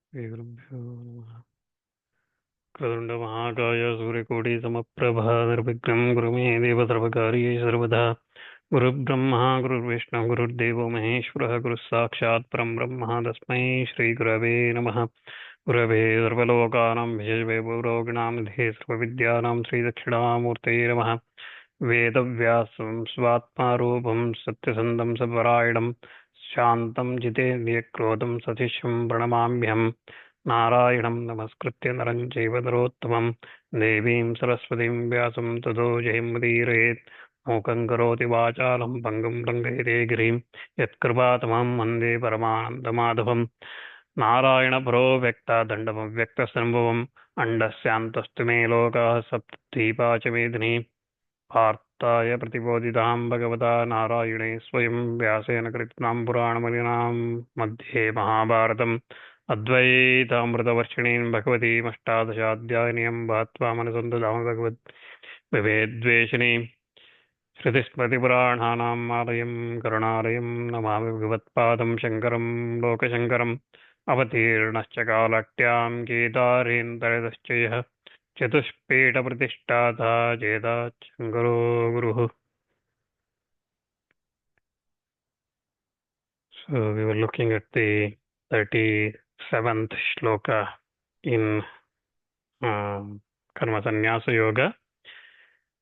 श्रीगुरुभ्यो नमः। क्रतुण्डमहाकाय सूर्यकोटिसमप्रभा निर्विघ्नं कुरु मे देव सर्वकार्ये सर्वदा। गुरुर्ब्रह्मा गुरुर्विष्णुः गुरुर्देवो महेश्वरः गुरुः साक्षात् परं ब्रह्म तस्मै श्रीगुरवे नमः। गुरवे सर्वलोकानां विशेषवे भूरोगिणां निधे सर्वविद्यानां श्रीदक्षिणामूर्तये नमः। वेदव्यासं स्वात्मारूपं सत्यसन्धं सत्परायणं शान्तं जितेन्द्रियक्रोधं सतिशं प्रणमाम्यहम्। नारायणं नमस्कृत्य नरं चैव नरोत्तमं देवीं सरस्वतीं व्यासं ततो जयमुदीरयेत्। मूकं करोति वाचालं पङ्गुं लङ्घयते गिरिं यत्कृपातमं वन्दे परमानन्दमाधवम्। नारायणपरो व्यक्तादण्डमव्यक्तसम्भवम् अण्डस्यान्तस्तु मे लोकाः सप्तद्वीपा च मेदिनी पार्थाय प्रतिबोधितां भगवता नारायणे स्वयं व्यासेन कृतां पुराणमलिनां मध्ये महाभारतम् अद्वैतामृतवर्षिणीं भगवतीमष्टादशाध्यायिनीं भात्वा मनसन्दधाम भगवद् विवेद्वेषिणीं श्रुतिस्मृतिपुराणानाम् आलयं करुणालयं नमामि भगवत्पादं शङ्करं लोकशङ्करम् अवतीर्णश्च कालट्यां गीतारेन्दरदश्च यः चतुष्पीठप्रतिष्ठाता चेदाच्छङ्करो गुरुः. So we were looking at the 37th shloka in Karma Sannyasa Yoga.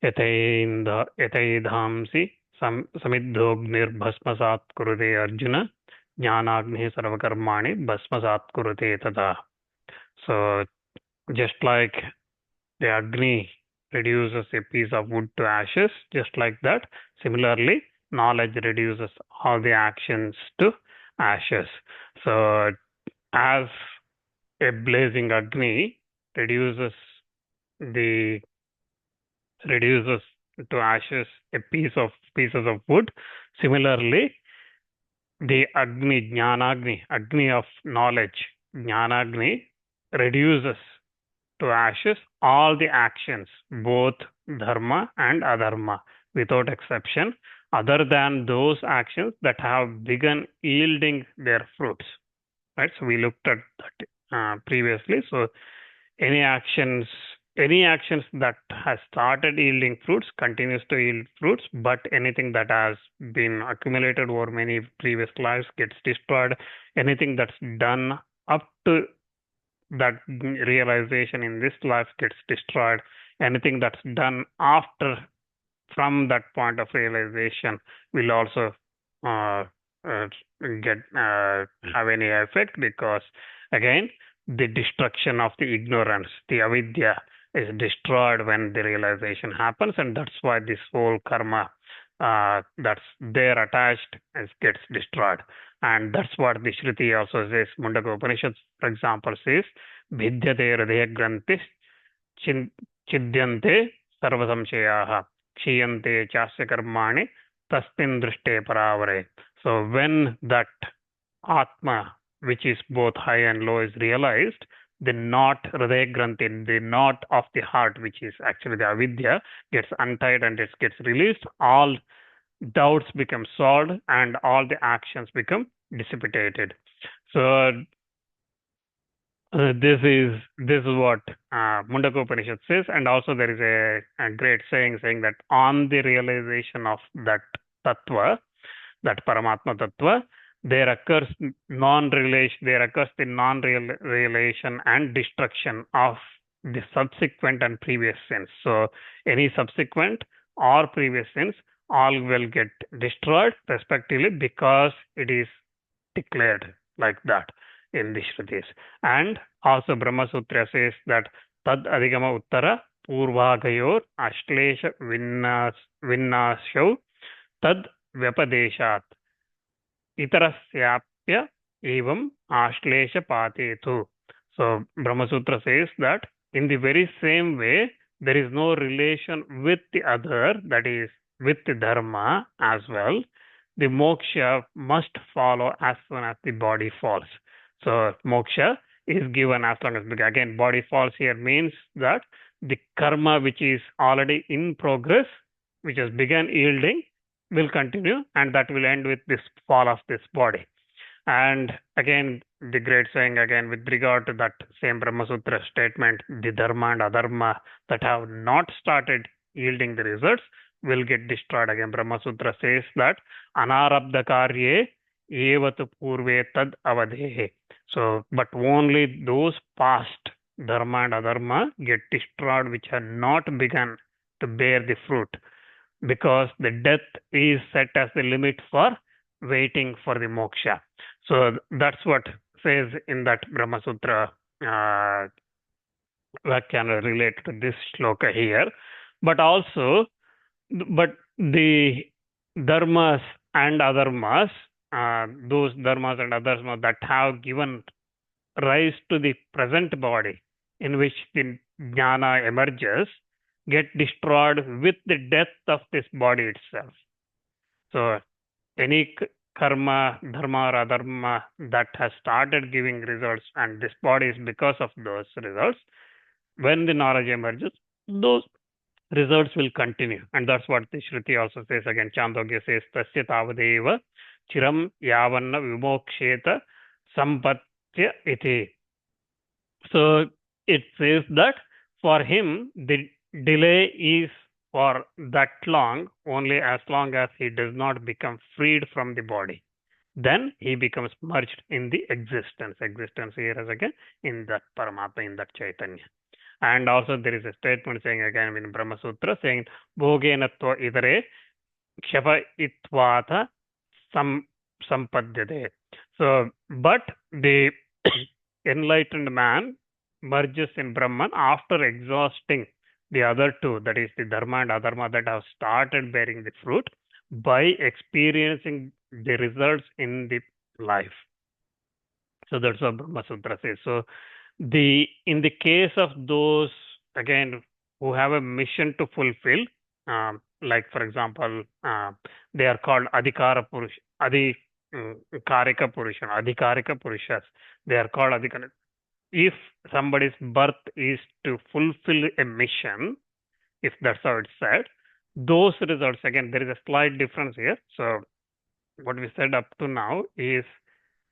Yataidhamsi samidhognir kurute Arjuna jnanagni sarvakarmani bhasmasat kurute tata. So just like the Agni reduces a piece of wood to ashes, just like that, similarly, knowledge reduces all the actions to ashes. So, as a blazing Agni reduces to ashes a pieces of wood, similarly, the Agni, Jnana-Agni, Agni of knowledge, Jnana-Agni reduces to ashes all the actions, both dharma and adharma, without exception, other than those actions that have begun yielding their fruits. Right? So we looked at that previously. So any actions that has started yielding fruits continues to yield fruits, but anything that has been accumulated over many previous lives gets destroyed. Anything that's done up to that realization in this life gets destroyed. Anything that's done after, from that point of realization, will also get have any effect, because again, the destruction of the ignorance, the avidya, is destroyed when the realization happens, and that's why this whole karma that's there attached gets destroyed. And that's what the Shruti also says. Mundaka Upanishad, for example, says, Vidyate hridaya grantis chidyante sarvasamshayaha kshiyante chasya karmani tasmin drishte paravare. So when that Atma, which is both high and low, is realized, the knot, hridaya granthi, the knot of the heart, which is actually the avidya, gets untied and it gets released. All doubts become solved and all the actions become dissipated. So this is what Mundaka Upanishad says, and also there is a great saying that on the realization of that tattva, that Paramatma tattva, there occurs the non-realization and destruction of the subsequent and previous sins. So any subsequent or previous sins all will get destroyed respectively, because it is declared like that in the Shrutis. And also Brahma Sutra says that Tad Adhigama Uttara Purvagayor Ashlesha Vinnashav Tad Vyapadeshat Itarasyapya Evam Ashlesha Patetu. So Brahma Sutra says that in the very same way, there is no relation with the other, that is with the dharma as well. The moksha must follow as soon as the body falls. So moksha is given as long as, again, body falls here means that the karma which is already in progress, which has begun yielding, will continue, and that will end with this fall of this body. And again, the great saying again with regard to that same Brahma Sutra statement, the dharma and adharma that have not started yielding the results will get destroyed. Again, Brahma Sutra says that anarabdha karye evatu purve tad avadehe. So, but only those past dharma and adharma get destroyed which have not begun to bear the fruit, because the death is set as the limit for waiting for the moksha. So that's what says in that Brahma Sutra Vyakhana related to this shloka here. But also, but the dharmas and adharmas, those dharmas and adharmas that have given rise to the present body in which the jnana emerges, get destroyed with the death of this body itself. So any karma, dharma or adharma that has started giving results, and this body is because of those results, when the knowledge emerges, those results will continue. And that's what the Shruti also says again. Chandogya says, Tasya tavadeva chiram yavanna vimoksheta sampatya iti. So it says that for him, the delay is for that long, only as long as he does not become freed from the body. Then he becomes merged in the existence. Existence here is again in that Paramatma, in that Chaitanya. And also there is a statement saying again in Brahma Sutra saying, Bhogenatva idare kshapa itvata sampadyate. So, but the enlightened man merges in Brahman after exhausting the other two, that is the dharma and adharma that have started bearing the fruit, by experiencing the results in the life. So that's what Brahma Sutra says. So in the case of those again who have a mission to fulfill, like for example, they are called adhikarika purushas. They are called adhikarika. If somebody's birth is to fulfill a mission, if that's how it's said, those results, again, there is a slight difference here. So what we said up to now is,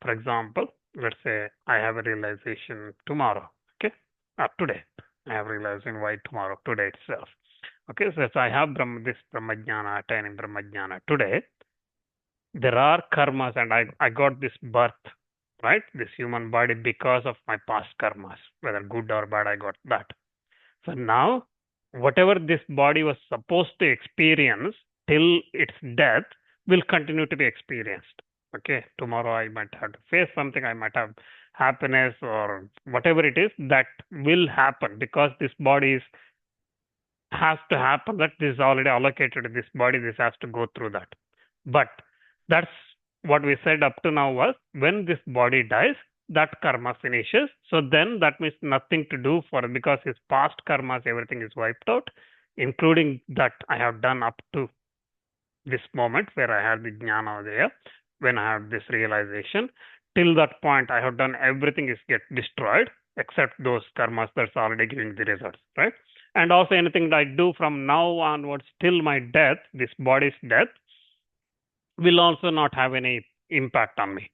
for example, let's say I have a realization tomorrow, okay? Today, I have realization why tomorrow, today itself. Okay, so if I have this Brahmajnana, attaining Brahmajnana today, there are karmas, and I got this birth, right? This human body because of my past karmas, whether good or bad, I got that. So now, whatever this body was supposed to experience till its death will continue to be experienced. Okay, tomorrow I might have to face something, I might have happiness or whatever it is, that will happen because this body has to happen, that this is already allocated to this body, this has to go through that. But that's what we said up to now was, when this body dies, that karma finishes. So then that means nothing to do for it, because his past karmas, everything is wiped out, including that I have done up to this moment where I had the jnana there, when I had this realization. Till that point, I have done everything is get destroyed except those karmas that's already giving the results, right? And also anything that I do from now onwards till my death, this body's death, will also not have any impact on me.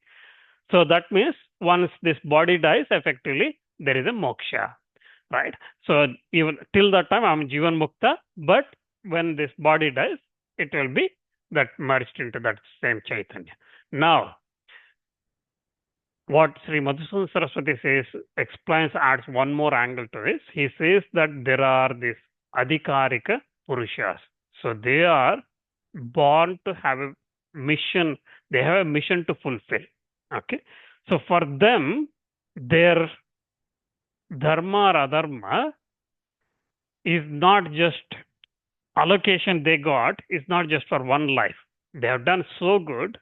So that means once this body dies, effectively, there is a moksha, right? So even till that time, I'm Jivan Mukta, but when this body dies, it will be that merged into that same Chaitanya. Now, what Sri Madhusudan Saraswati says, explains, adds one more angle to this. He says that there are these adhikarika purushas. So they are born to have a mission. They have a mission to fulfill. Okay. So for them, their dharma or adharma is not just allocation they got, is not just for one life. They have done so good.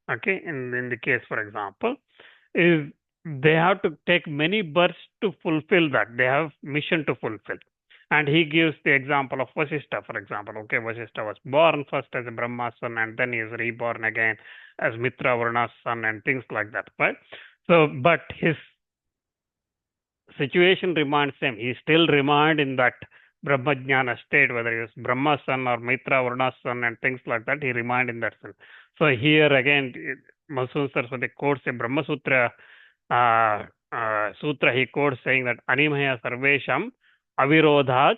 Okay. In the case, for example, is they have to take many births to fulfill that. They have mission to fulfill. And he gives the example of Vasishtha, for example. Okay, Vasishtha was born first as a Brahma's son, and then he is reborn again as Mitra Varna's son, and things like that, right? So, but his situation remains same. He still remained in that Brahmajnana state, whether he was Brahma's son or Mitra Varna's son and things like that, he remained in that sense. So here again, Madhusudan Saraswati quotes a Brahma Sutra sutra he quotes saying that animaya sarvesham avirodhach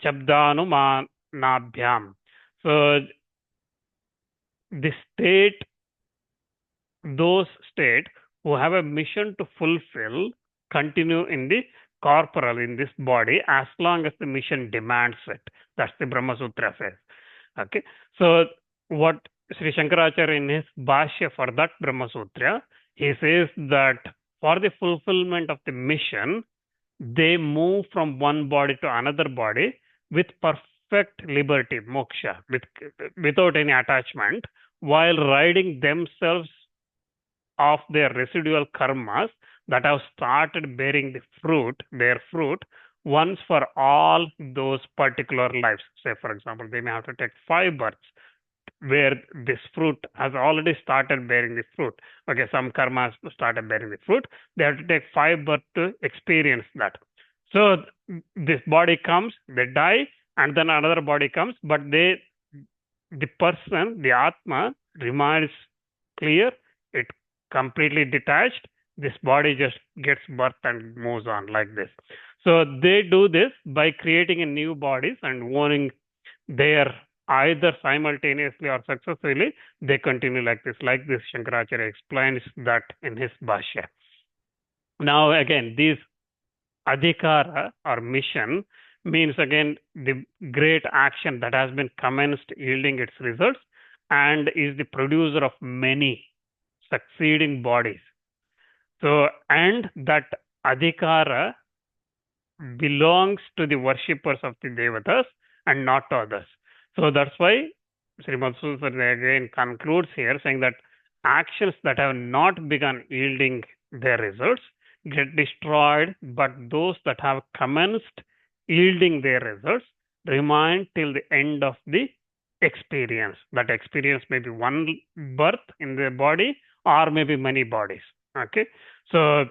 chabdanumanabhyam. So the state, those state who have a mission to fulfill continue in the corporal, in this body, as long as the mission demands it. That's the Brahma Sutra says. Okay. So what Sri Shankaracharya in his Bhashya for that Brahma Sutra, he says that for the fulfillment of the mission, they move from one body to another body with perfect liberty, moksha, without any attachment, while riding themselves of their residual karmas that have started bearing the fruit, their fruit, once for all those particular lives. Say, for example, they may have to take 5 births where this fruit has already started bearing the fruit. Okay, some karma has started bearing the fruit. They have to take 5 births to experience that. So this body comes, they die, and then another body comes, but the person, the Atma, remains clear. It completely detached. This body just gets birth and moves on like this. So they do this by creating a new bodies and owning their either simultaneously or successively, they continue like this. Like this, Shankaracharya explains that in his Bhashya. Now again, these adhikara or mission means again the great action that has been commenced yielding its results and is the producer of many succeeding bodies. So, and that adhikara belongs to the worshippers of the devatas and not to others. So that's why Srimad Sudha again concludes here saying that actions that have not begun yielding their results get destroyed, but those that have commenced yielding their results remain till the end of the experience. That experience may be one birth in the body or maybe many bodies. Okay, so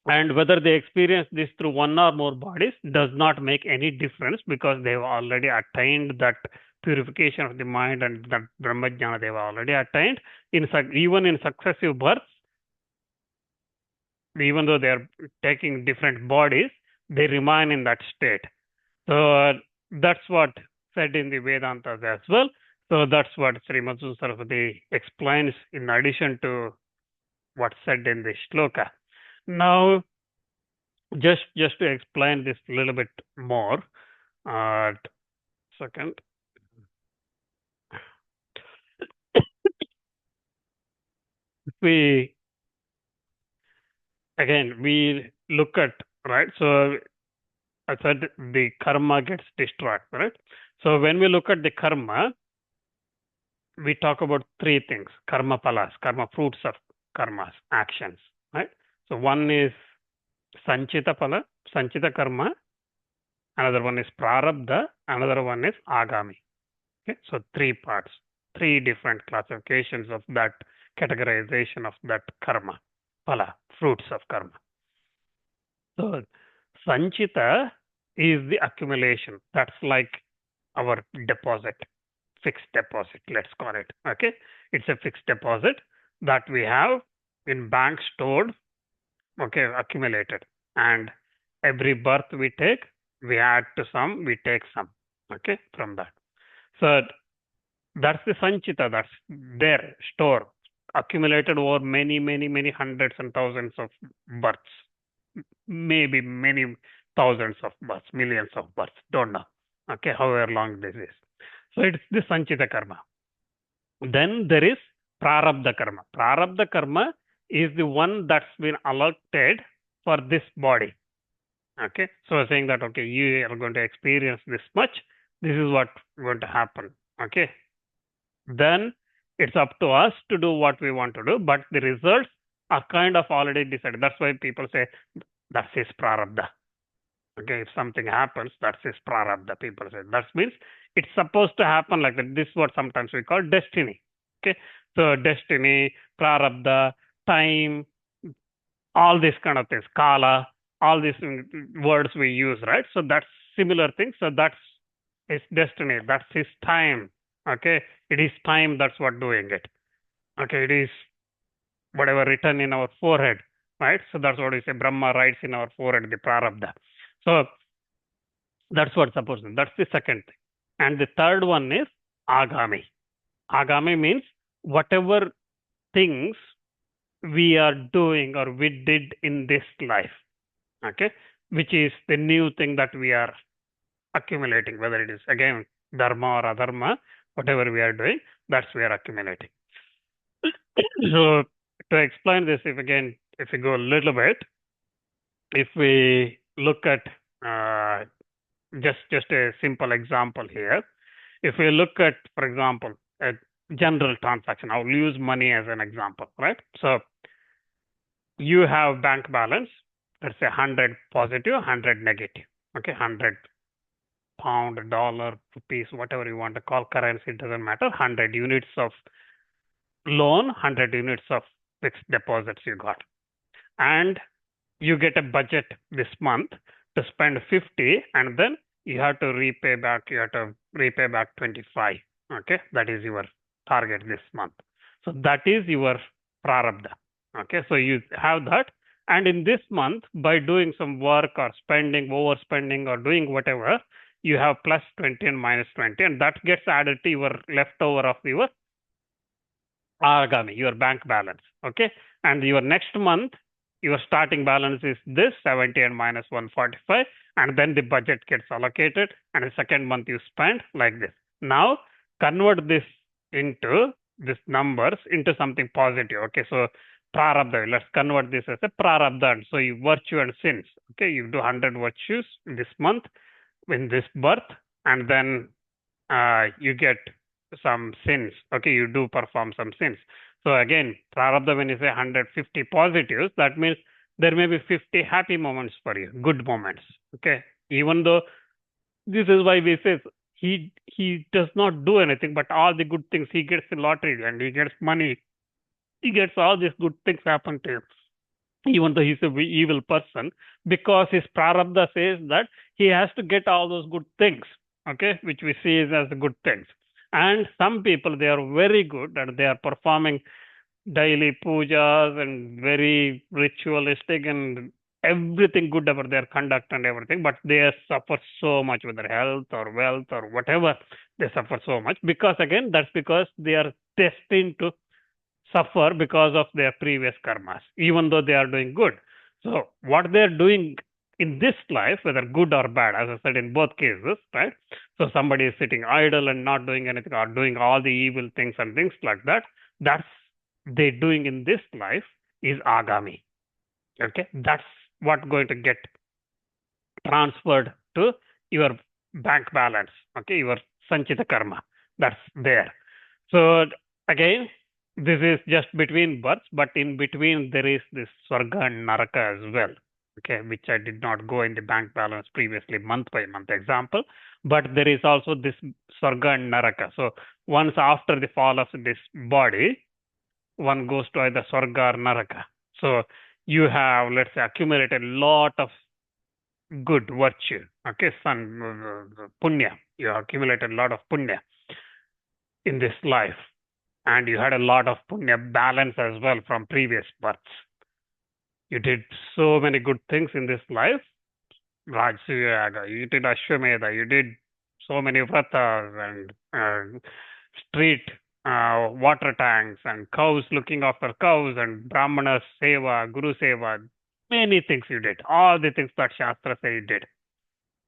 and whether they experience this through one or more bodies does not make any difference because they have already attained that purification of the mind and that Brahmajnana they have already attained. Even in successive births, even though they are taking different bodies, they remain in that state. So that's what said in the Vedantas as well. So that's what Srimad Saraswati explains in addition to what's said in the shloka. Now, just to explain this a little bit more, second. We look at, right? So I said the karma gets destroyed, right? So when we look at the karma, we talk about 3 things: karma palas, karma fruits of karmas, actions, right? So one is sanchita pala, sanchita karma. Another one is prarabdha. Another one is agami. Okay, so 3 parts, 3 different classifications of that categorization of that karma, pala, fruits of karma. So sanchita is the accumulation. That's like our deposit, fixed deposit, let's call it. Okay, it's a fixed deposit that we have in bank stored, okay, accumulated. And every birth we take, we add to some, we take some, okay, from that. So that's the sanchita, that's there, store, accumulated over many hundreds and thousands of births, maybe many thousands of births, millions of births, don't know, okay, however long this is. So it's the sanchita karma. Then there is prarabdha karma. Prarabdha karma is the one that's been allotted for this body. Okay, so saying that, okay, you are going to experience this much, this is what going to happen. Okay, then it's up to us to do what we want to do, but the results are kind of already decided. That's why people say that's his prarabdha. Okay, if something happens, that's his prarabdha. People say that means it's supposed to happen like that. This is what sometimes we call destiny. Okay, so destiny, prarabdha, time, all these kind of things, kala, all these words we use, right? So that's similar things. So that's his destiny. That's his time. Okay, it is time. That's what doing it. Okay, it is whatever written in our forehead, right? So that's what we say, Brahma writes in our forehead, the prarabdha. So that's what's supposed to. That's the second thing. And the third one is agami. Agami means whatever things we are doing or we did in this life, okay, which is the new thing that we are accumulating, whether it is again dharma or adharma, whatever we are doing, that's we are accumulating. So to explain this, if we go a little bit, if we look at just a simple example here, if we look at, for example, a general transaction, I'll use money as an example, right? So you have bank balance, let's say 100 positive, 100 negative, okay, 100 pound, dollar, rupees, whatever you want to call currency, it doesn't matter, 100 units of loan, 100 units of fixed deposits you got. And you get a budget this month to spend 50, and then you have to repay back 25. Okay, that is your target this month. So that is your prarabdha. Okay, so you have that, and in this month, by doing some work or spending, overspending, or doing whatever, you have plus 20 and minus 20, and that gets added to your leftover of your agami, your bank balance. Okay, and your next month, your starting balance is this 70 and minus 145, and then the budget gets allocated, and the second month you spend like this. Now convert this into this numbers into something positive. Okay, so prarabdha, let's convert this as a prarabdha. So you virtue and sins. Okay, you do 100 virtues in this month, in this birth, and then you get some sins. Okay, you do perform some sins. So again, prarabdha, when you say 150 positives, that means there may be 50 happy moments for you, good moments. Okay, even though this is why we say he does not do anything, but all the good things, he gets the lottery and he gets money, he gets all these good things happen to him, even though he's a evil person, because his prarabdha says that he has to get all those good things, okay, which we see as the good things. And some people, they are very good and they are performing daily pujas and very ritualistic and everything good about their conduct and everything, but they suffer so much with their health or wealth or whatever. They suffer so much because, again, that's because they are destined to suffer because of their previous karmas, even though they are doing good. So what they're doing in this life, whether good or bad, as I said, in both cases, right? So somebody is sitting idle and not doing anything or doing all the evil things and things like that, that's they doing in this life is agami. Okay, that's what going to get transferred to your bank balance. Okay, your sanchita karma, that's there. So again, this is just between births, but in between there is this Swarga and Naraka as well, okay, which I did not go in the bank balance previously, month by month example, but there is also this Swarga and Naraka. So once after the fall of this body, one goes to either Swarga or Naraka. So you have, let's say, accumulated a lot of good virtue, okay, punya, you accumulated a lot of punya in this life, and you had a lot of punya balance as well from previous births. You did so many good things in this life, Rajasuya Yaga, you did Ashwamedha, you did so many vratas and street water tanks and cows, looking after cows and Brahmana seva, Guru seva, many things you did, all the things that Shastra say you did.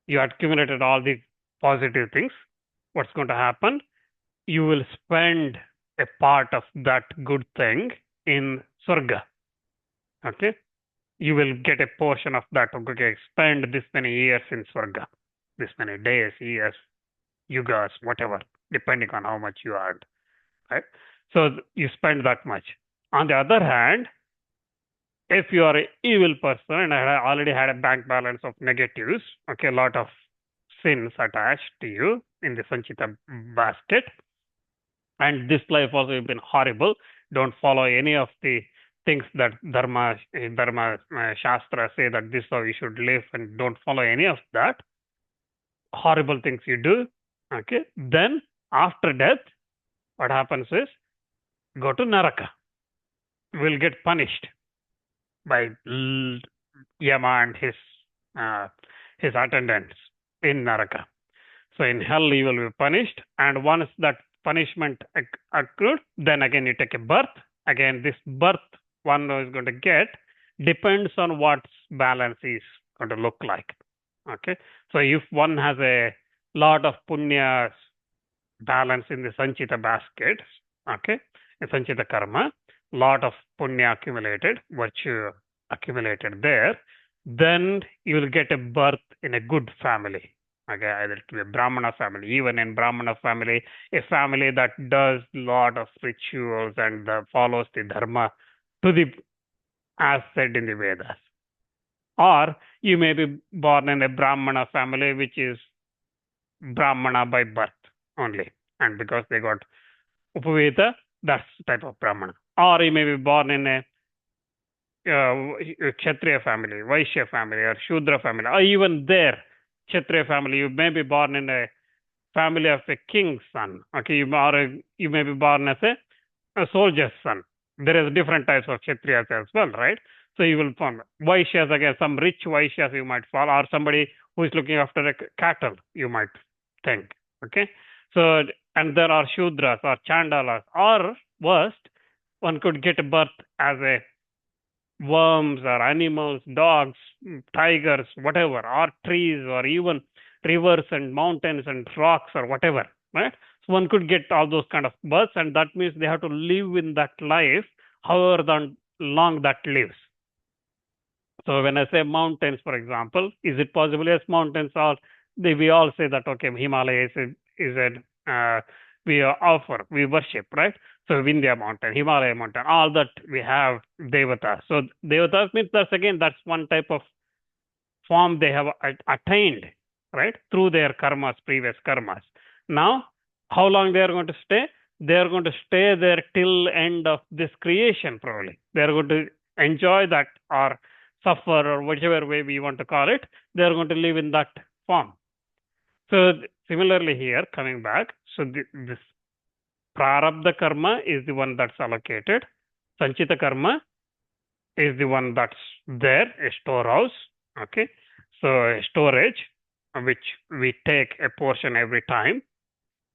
You accumulated all the positive things. What's going to happen? You will spend a part of that good thing in Swarga. Okay? You will get a portion of that. Okay, spend this many years in Swarga, this many days, years, yugas, whatever, depending on how much you earned. Right? So you spend that much. On the other hand, if you are an evil person and I already had a bank balance of negatives, okay, a lot of sins attached to you in the Sanchita basket, and this life also has been horrible, don't follow any of the things that Dharma, Shastra say that this is how you should live, and don't follow any of that, horrible things you do, okay, then after death, what happens is, go to Naraka. will get punished by Yama and his attendants in Naraka. So in hell you will be punished, and once that punishment occurred, then again you take a birth. Again, this birth one is going to get depends on what balance is going to look like. Okay, so if one has a lot of punya balance in the sanchita basket, okay, in sanchita karma, lot of punya accumulated, virtue accumulated there, then you will get a birth in a good family. Okay, either to a Brahmana family. Even in Brahmana family, a family that does lot of rituals and follows the dharma to the as said in the Vedas. Or you may be born in a Brahmana family, which is Brahmana by birth only, and because they got Upaveta, that's type of Brahmana. Or you may be born in a Kshatriya family, Vaishya family, or Shudra family, or even there, Kshatriya family, you may be born in a family of a king's son. Okay, you may be born as a soldier's son. There is different types of Kshatriyas as well, right? So you will find Vaishyas, again, some rich Vaishyas you might fall, or somebody who is looking after a cattle, you might think. Okay, so and there are Shudras or Chandalas, or worst, one could get a birth as a worms or animals, dogs, tigers, whatever, or trees, or even rivers and mountains and rocks or whatever, right? So one could get all those kind of births, and that means they have to live in that life, however long that lives. So when I say mountains, for example, is it possible? Yes, mountains are. We all say that okay, Himalaya is a we offer, we worship, right? So Vindhya mountain, Himalaya mountain, all that we have devatas. So devatas means that's one type of form they have attained, right, through their karmas, previous karmas. Now, how long they are going to stay? They are going to stay there till end of this creation, probably. They are going to enjoy that or suffer or whichever way we want to call it. They are going to live in that form. So similarly here, coming back, so this prarabdha karma is the one that's allocated. Sanchita karma is the one that's there, a storehouse. Okay, so a storage, which we take a portion every time.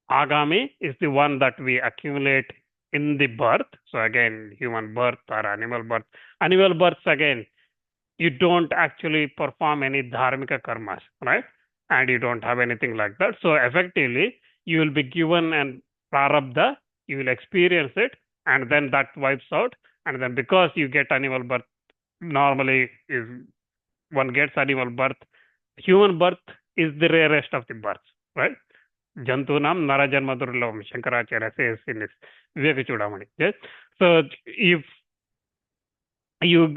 Agami is the one that we accumulate in the birth. So again, human birth or animal birth. Animal births, again, you don't actually perform any dharmika karmas, right? And you don't have anything like that. So effectively, you will be given an prarabdha, you will experience it, and then that wipes out. And then because you get animal birth, normally is one gets animal birth. Human birth is the rarest of the births, right? Jantunam Narajanma Durlabam, Shankaracharya says in his Viveka Chudamani. Yes? So if you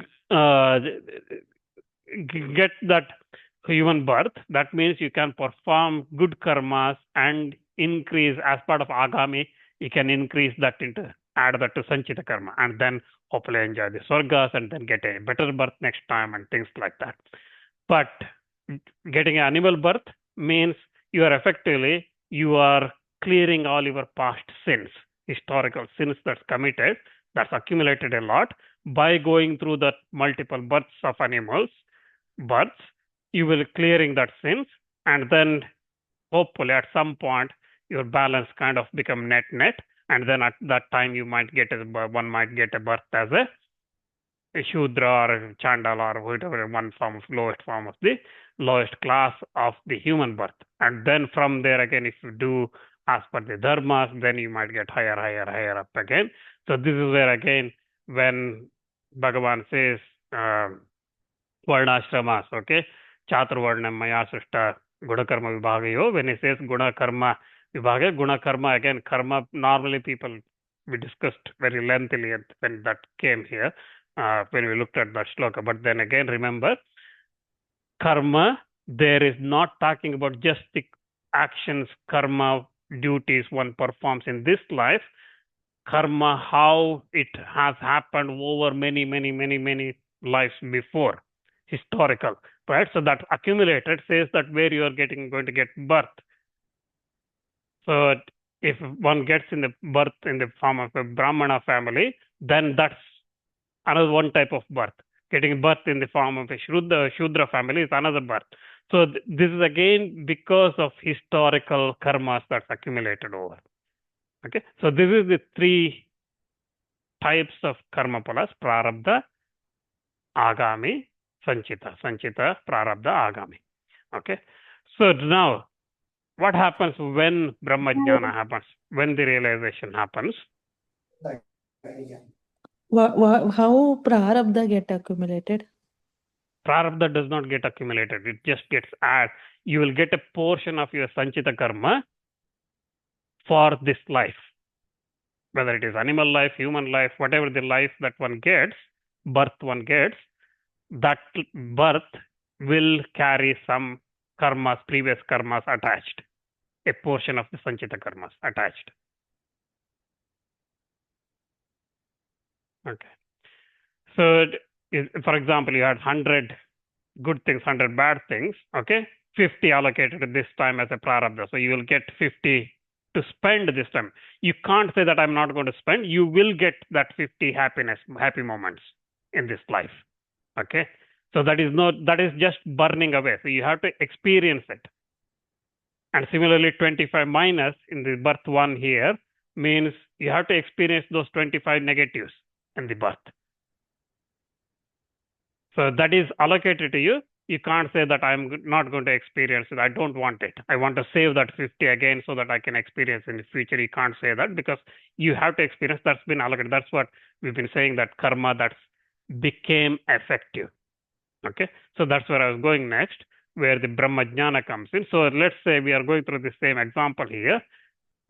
get that human birth, that means you can perform good karmas and increase as part of agami, you can increase that into, add that to sanchita karma, and then hopefully enjoy the swargas and then get a better birth next time and things like that. But getting an animal birth means you are clearing all your past sins, historical sins that's committed, that's accumulated a lot. By going through the multiple births of animals, births, you will clearing that sins, and then hopefully at some point your balance kind of become net, and then at that time one might get a birth as a Shudra or a Chandala or whatever, one form of lowest form of the lowest class of the human birth. And then from there again, if you do as per the dharmas, then you might get higher up again. So this is where again, when Bhagavan says varnashramas, okay, chaturvarnam maya srishta gunakarma vibhagayo, when he says gunakarma vibhaga, gunakarma, again, karma, normally people, we discussed very lengthily when that came here, when we looked at that shloka. But then again, remember, karma, there is not talking about just the actions, karma, duties one performs in this life. Karma, how it has happened over many lives before, historical, right? So that accumulated says that where you are going to get birth. So if one gets in the birth in the form of a Brahmana family, then that's another one type of birth. Getting birth in the form of a Shudra family is another birth. So this is again because of historical karmas that's accumulated over. Okay, so this is the three types of karma phalas: prarabdha, agami, sanchita. Sanchita, prarabdha, agami. Okay, so now what happens when Brahma Jnana happens? When the realization happens? How prarabdha get accumulated? Prarabdha does not get accumulated. It just gets added. You will get a portion of your sanchita karma for this life. Whether it is animal life, human life, whatever the life that one gets, birth one gets, that birth will carry some karmas, previous karmas attached. A portion of the sanchita karmas attached. Okay. So, for example, you had 100 good things, 100 bad things. Okay. 50 allocated this time as a prarabdha. So you will get 50 to spend this time. You can't say that I'm not going to spend. You will get that 50 happy moments in this life. Okay. So that is just burning away. So you have to experience it. And similarly, 25 minus in the birth one here means you have to experience those 25 negatives in the birth. So that is allocated to you. You can't say that I'm not going to experience it. I don't want it. I want to save that 50 again so that I can experience in the future. You can't say that because you have to experience. That's been allocated. That's what we've been saying, that karma that became effective. Okay. So that's where I was going next, where the Brahma Jnana comes in. So let's say we are going through the same example here.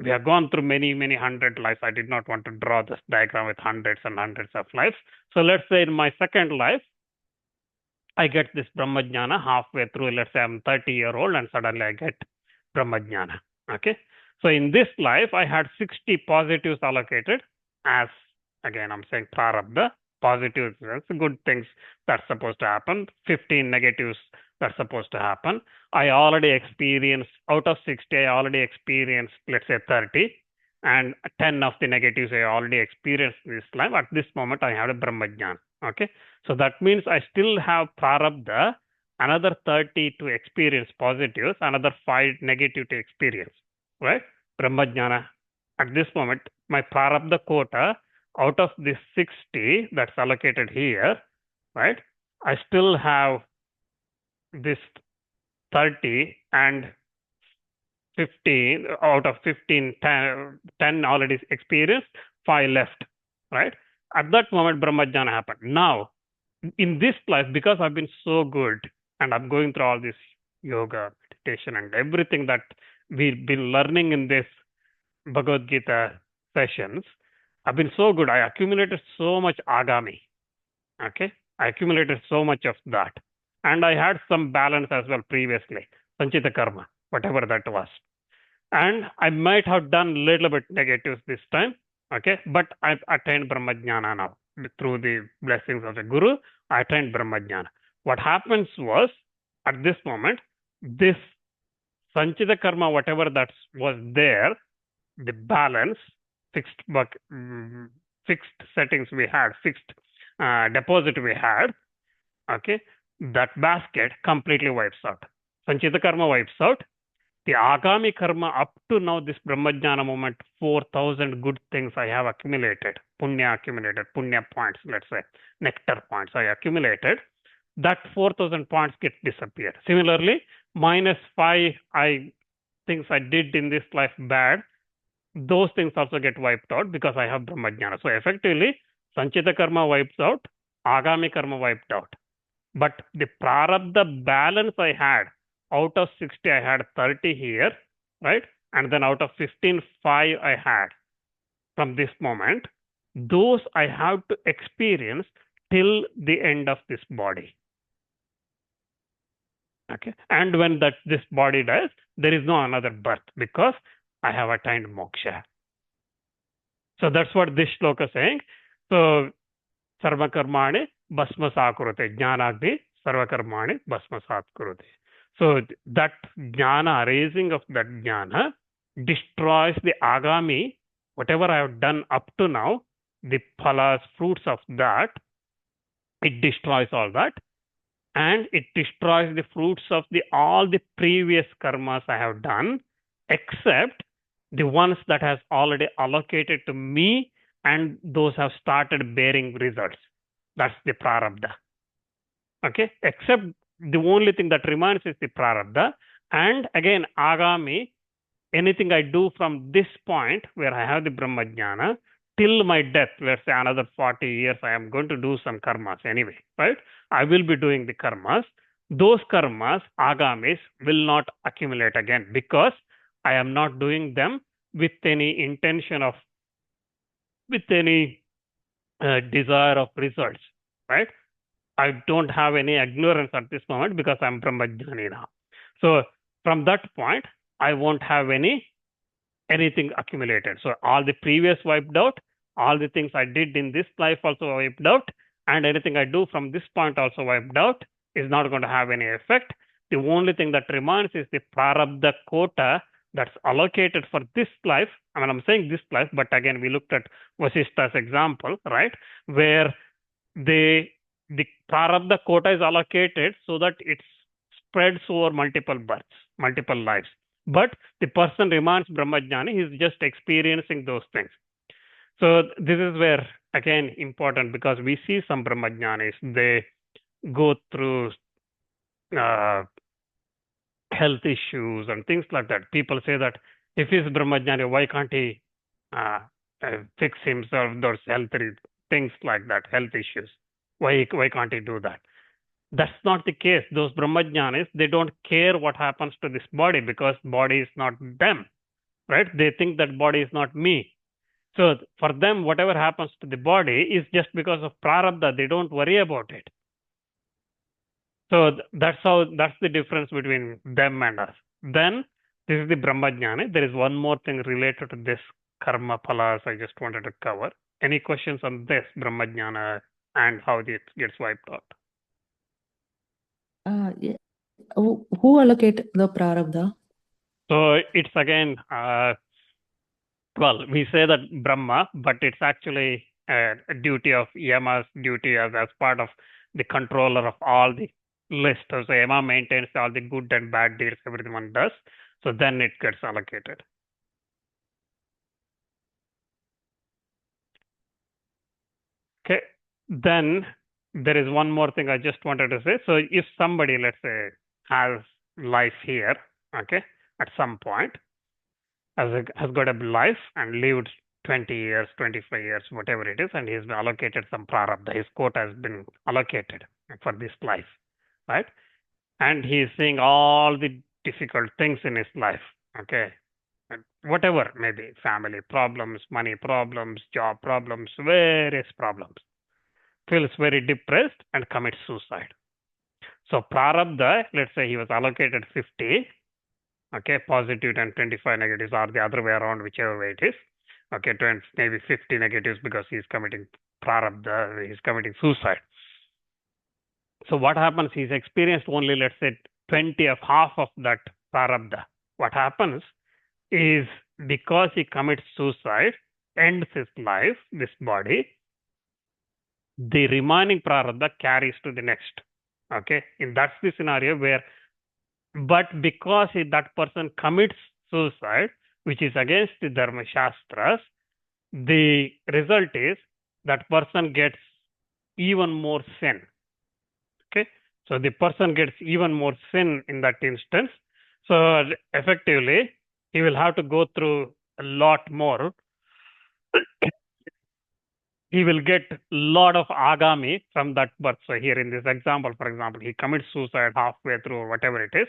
We have gone through many, many hundred lives. I did not want to draw this diagram with hundreds and hundreds of lives. So let's say in my second life, I get this Brahma Jnana halfway through. Let's say I'm 30-year-old and suddenly I get Brahma Jnana. Okay. So in this life, I had 60 positives allocated as, again, I'm saying prarabdha. Positives, good things that's supposed to happen. 15 negatives that's supposed to happen. I already experienced, out of 60, I already experienced, let's say 30. And 10 of the negatives I already experienced this life. At this moment, I have a Brahma Jnana. Okay. So that means I still have prarabdha, another 30 to experience positives, another 5 negative to experience, right? Brahma Jnana. At this moment, my prarabdha quota, out of this 60 that's allocated here, right? I still have this 30 and 15, out of 15, 10 already experienced, 5 left, right? At that moment, Brahma Jnana happened. Now, in this life, because I've been so good and I'm going through all this yoga, meditation, and everything that we've been learning in this Bhagavad Gita sessions, I've been so good. I accumulated so much agami. Okay. I accumulated so much of that. And I had some balance as well previously, Sanchita Karma, whatever that was. And I might have done a little bit negatives this time. Okay. But I've attained Brahma Jnana now. Through the blessings of the Guru, I attained Brahma Jnana. What happens was, at this moment, this Sanchita Karma, whatever that was there, the balance, fixed settings we had, fixed deposit we had, okay, that basket completely wipes out. Sanchita Karma wipes out. The Agami Karma, up to now, this Brahma Jnana moment, 4,000 good things I have accumulated, punya points, let's say, nectar points I accumulated. That 4,000 points get disappeared. Similarly, minus 5 things I did in this life bad, those things also get wiped out because I have Brahma Jnana. So effectively, Sanchita Karma wipes out, Agami Karma wiped out. But the Prarabdha balance I had, out of 60, I had 30 here, right? And then out of 15, 5 I had from this moment. Those I have to experience till the end of this body. Okay. And when this body dies, there is no another birth because I have attained moksha. So that's what this shloka is saying. So, sarva karmani bhasma kurute. Jnanagni sarva karmani bhasma kurute. So that jnana, raising of that jnana, destroys the agami, whatever I have done up to now, the phalas, fruits of that, it destroys all that, and it destroys the fruits of all the previous karmas I have done, except the ones that has already allocated to me, and those have started bearing results. That's the prarabdha. Okay, except the only thing that remains is the prarabdha. And again, agami, anything I do from this point where I have the Brahmajnana till my death, let's say another 40 years, I am going to do some karmas anyway, right? I will be doing the karmas. Those karmas, agamis, will not accumulate again because I am not doing them with any intention of, with any desire of results, right? I don't have any ignorance at this moment because I'm Brahmajnani now. So from that point, I won't have anything accumulated. So all the previous wiped out, all the things I did in this life also wiped out, and anything I do from this point also wiped out is not going to have any effect. The only thing that remains is the prarabdha quota that's allocated for this life. I mean, I'm saying this life, but again, we looked at Vasishta's example, right? Where the prarabdha quota is allocated so that it spreads over multiple births, multiple lives. But the person remains Brahmajnani, he's just experiencing those things. So this is where, again, important, because we see some Brahmajnanis, they go through health issues and things like that. People say that if he's Brahmajnani, why can't he fix himself, those health things like that, health issues? Why can't he do that? That's not the case. Those Brahmajnanis, they don't care what happens to this body because body is not them, right? They think that body is not me. So for them, whatever happens to the body is just because of prarabdha. They don't worry about it. So that's the difference between them and us. Then this is the Brahmajnani. There is one more thing related to this karma phalas I just wanted to cover. Any questions on this Brahmajnana and how it gets wiped out? Yeah. Who allocate the prarabdha? So it's again, well, we say that Brahma, but it's actually a duty of Yama's duty as part of the controller of all the list. So Yama maintains all the good and bad deeds everyone does. So then it gets allocated. Okay. Then there is one more thing I just wanted to say. So if somebody, let's say, has life here, okay, at some point, has got a life and lived 20 years, 25 years, whatever it is, and he's been allocated some prarabdha. His quota has been allocated for this life, right? And he's seeing all the difficult things in his life, okay? And whatever, maybe family problems, money problems, job problems, various problems. Feels very depressed and commits suicide. So prarabdha, let's say he was allocated 50, okay, positive and 25 negatives, or the other way around, whichever way it is. Okay, maybe 50 negatives because he's committing prarabdha, he's committing suicide. So what happens? He's experienced only, let's say, 20 of half of that prarabdha. What happens is because he commits suicide, ends his life, this body, the remaining prarabdha carries to the next. Okay, and that's the scenario where, but because that person commits suicide, which is against the Dharma Shastras, the result is that person gets even more sin. Okay, so the person gets even more sin in that instance. So effectively, he will have to go through a lot more. He will get a lot of agami from that birth. So here in this example, for example, he commits suicide halfway through or whatever it is.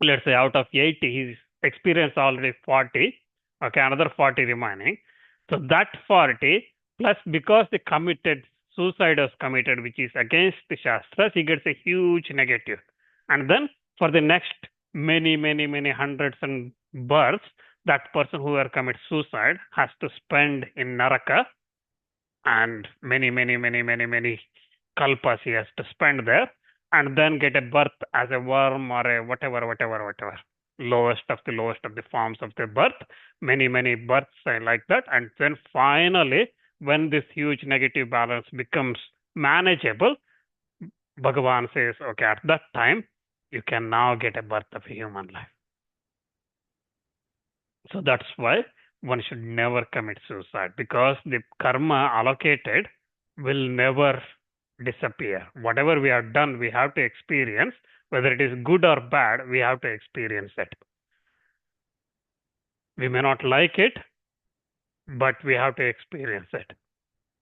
Let's say out of 80, he's experienced already 40. Okay, another 40 remaining. So that 40 plus because the suicide was committed, which is against the Shastras, he gets a huge negative. And then for the next many hundreds and births, that person who commits suicide has to spend in Naraka, and many kalpas he has to spend there, and then get a birth as a worm or a whatever. Lowest of the forms of the birth, many births like that. And then finally, when this huge negative balance becomes manageable, Bhagavan says, okay, at that time, you can now get a birth of a human life. So that's why one should never commit suicide, because the karma allocated will never disappear. Whatever we have done, we have to experience. Whether it is good or bad, we have to experience it. We may not like it, but we have to experience it.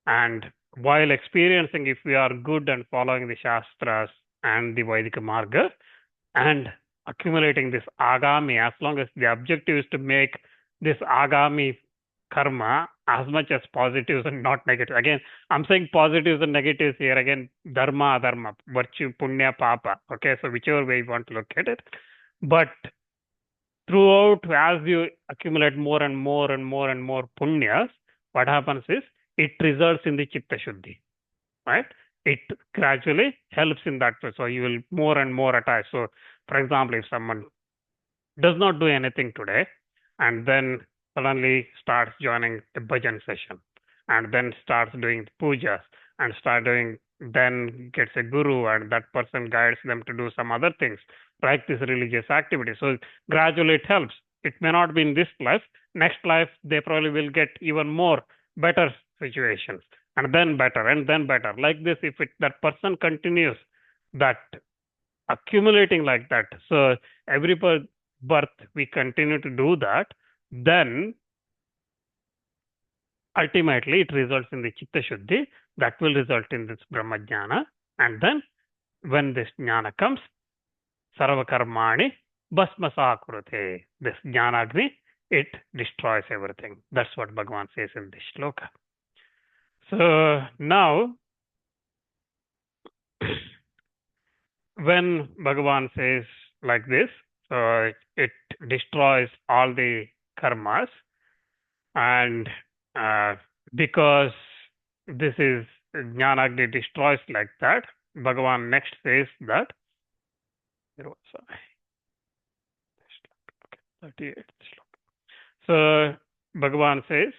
And while experiencing, if we are good and following the Shastras and the Vaidika Marga and accumulating this agami, as long as the objective is to make this agami karma as much as positives and not negative. Again, I'm saying positives and negatives here. Again, dharma, adharma, virtue, punya, papa. Okay, so whichever way you want to look at it. But throughout, as you accumulate more and more and more and more punyas, what happens is it results in the chitta shuddhi, right? It gradually helps in that way. So you will more and more attach. So, for example, if someone does not do anything today and then suddenly starts joining a bhajan session and then starts doing pujas and then gets a guru and that person guides them to do some other things, practice religious activities. So gradually it helps. It may not be in this life. Next life, they probably will get even more better situations and then better and then better. Like this, if that person continues that accumulating like that, so every birth we continue to do that, then ultimately it results in the chitta shuddhi that will result in this brahma jnana. And then when this jnana comes, sarva karmani bhasmasa kurute, this jnanagni, it destroys everything. That's what Bhagavan says in this shloka. So now when Bhagavan says like this, so it destroys all the karmas, and because this is Jnanagni destroys like that, Bhagavan next says that, 38. So Bhagavan says,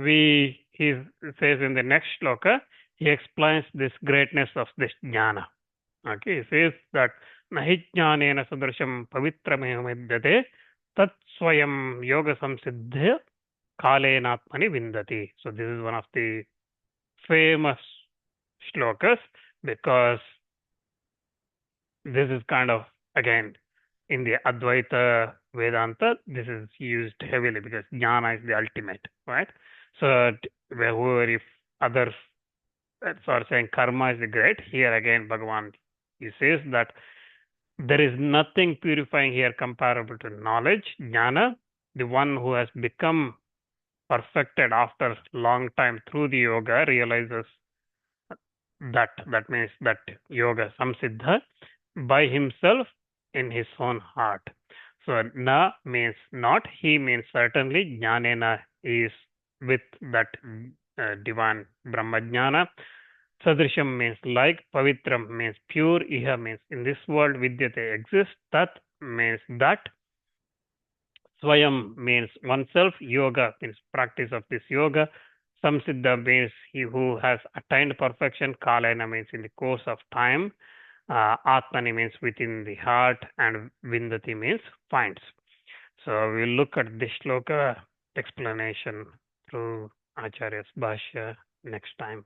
he says in the next shloka, he explains this greatness of this jnana. Okay, he says that nahi jnanena sadrisham pavitrameham vidyate tat swayam yoga samsiddhya kalenatmani vindati. So this is one of the famous shlokas, because this is kind of, again, in the Advaita Vedanta, this is used heavily because jnana is the ultimate, right? So whoever, if others are saying karma is the great, here again Bhagavan, he says that there is nothing purifying here comparable to knowledge, jnana. The one who has become perfected after long time through the yoga realizes that means that yoga samsiddha by himself in his own heart. So na means not, he means certainly, jnanena is with that divine brahma jnana. Sadrisham means like, pavitram means pure, iha means in this world, vidyate exists, tat means that, swayam means oneself, yoga means practice of this yoga, samsiddha means he who has attained perfection, kalena means in the course of time, atmani means within the heart, and vindati means finds. So we'll look at this shloka explanation through Acharya's Bhashya next time.